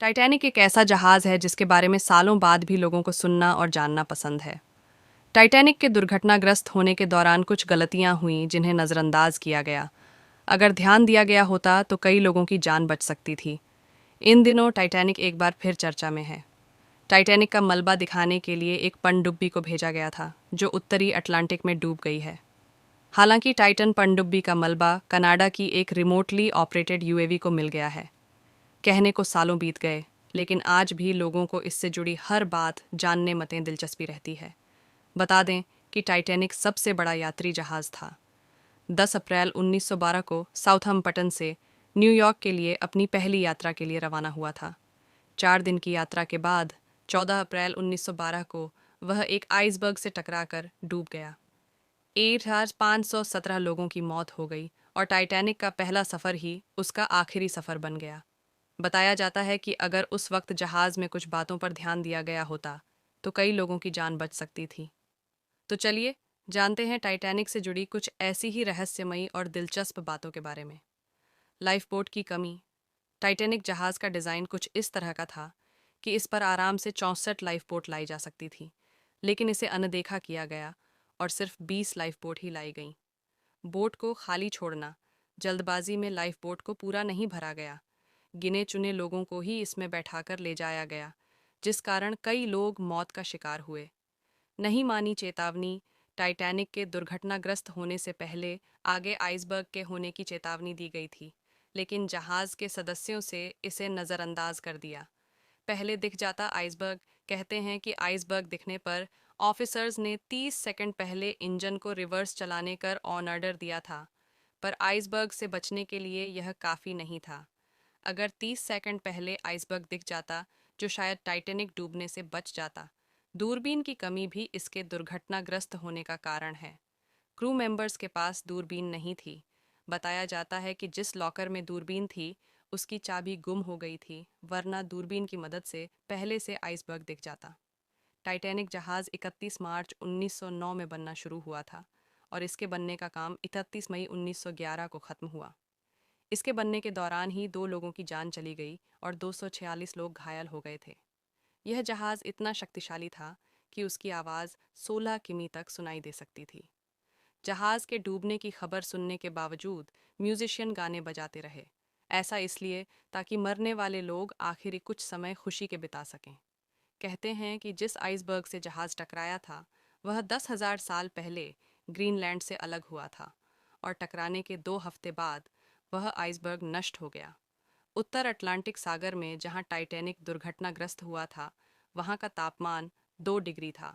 Titanic एक ऐसा जहाज़ है जिसके बारे में सालों बाद भी लोगों को सुनना और जानना पसंद है। टाइटैनिक के दुर्घटनाग्रस्त होने के दौरान कुछ गलतियां हुईं जिन्हें नज़रअंदाज किया गया। अगर ध्यान दिया गया होता तो कई लोगों की जान बच सकती थी। इन दिनों टाइटैनिक एक बार फिर चर्चा में है। टाइटैनिक का मलबा दिखाने के लिए एक पनडुब्बी को भेजा गया था जो उत्तरी अटलांटिक में डूब गई है। हालांकि टाइटन पनडुब्बी का मलबा कनाडा की एक रिमोटली ऑपरेटेड यूएवी को मिल गया है। कहने को सालों बीत गए, लेकिन आज भी लोगों को इससे जुड़ी हर बात जानने मतें दिलचस्पी रहती है। बता दें कि टाइटैनिक सबसे बड़ा यात्री जहाज़ था। 10 अप्रैल 1912 को साउथहम्पटन से न्यूयॉर्क के लिए अपनी पहली यात्रा के लिए रवाना हुआ था। 4 दिन की यात्रा के बाद 14 अप्रैल 1912 को वह एक आइसबर्ग से टकराकर डूब गया। 8,517 लोगों की मौत हो गई और टाइटैनिक का पहला सफ़र ही उसका आखिरी सफ़र बन गया। बताया जाता है कि अगर उस वक्त जहाज़ में कुछ बातों पर ध्यान दिया गया होता तो कई लोगों की जान बच सकती थी। तो चलिए जानते हैं टाइटैनिक से जुड़ी कुछ ऐसी ही रहस्यमयी और दिलचस्प बातों के बारे में। लाइफ बोट की कमी। टाइटैनिक जहाज़ का डिज़ाइन कुछ इस तरह का था कि इस पर आराम से 64 लाइफ बोट लाई जा सकती थी, लेकिन इसे अनदेखा किया गया और सिर्फ 20 लाइफ बोट ही लाई गईं। बोट को खाली छोड़ना। जल्दबाजी में लाइफ बोट को पूरा नहीं भरा गया। गिने चुने लोगों को ही इसमें बैठाकर ले जाया गया, जिस कारण कई लोग मौत का शिकार हुए। नहीं मानी चेतावनी। टाइटैनिक के दुर्घटनाग्रस्त होने से पहले आगे आइसबर्ग के होने की चेतावनी दी गई थी, लेकिन जहाज़ के सदस्यों से इसे नज़रअंदाज कर दिया। पहले दिख जाता आइसबर्ग। कहते हैं कि आइसबर्ग दिखने पर ऑफिसर्स ने 30 सेकंड पहले इंजन को रिवर्स चलाने कर ऑन ऑर्डर दिया था, पर आइसबर्ग से बचने के लिए यह काफ़ी नहीं था। अगर 30 सेकंड पहले आइसबर्ग दिख जाता जो शायद टाइटैनिक डूबने से बच जाता। दूरबीन की कमी भी इसके दुर्घटनाग्रस्त होने का कारण है। क्रू मेंबर्स के पास दूरबीन नहीं थी। बताया जाता है कि जिस लॉकर में दूरबीन थी उसकी चाबी गुम हो गई थी, वरना दूरबीन की मदद से पहले से आइसबर्ग दिख जाता। टाइटैनिक जहाज़ 31 मार्च 1909 में बनना शुरू हुआ था और इसके बनने का काम 31 मई 1911 को ख़त्म हुआ। इसके बनने के दौरान ही 2 लोगों की जान चली गई और 246 लोग घायल हो गए थे। यह जहाज़ इतना शक्तिशाली था कि उसकी आवाज़ 16 किमी तक सुनाई दे सकती थी। जहाज़ के डूबने की खबर सुनने के बावजूद म्यूजिशियन गाने बजाते रहे। ऐसा इसलिए ताकि मरने वाले लोग आखिरी कुछ समय खुशी के बिता सकें। कहते हैं कि जिस आइसबर्ग से जहाज़ टकराया था वह 10,000 साल पहले ग्रीनलैंड से अलग हुआ था और टकराने के 2 हफ्ते बाद वह आइसबर्ग नष्ट हो गया। उत्तर अटलांटिक सागर में जहां टाइटैनिक दुर्घटनाग्रस्त हुआ था वहां का तापमान 2 डिग्री था।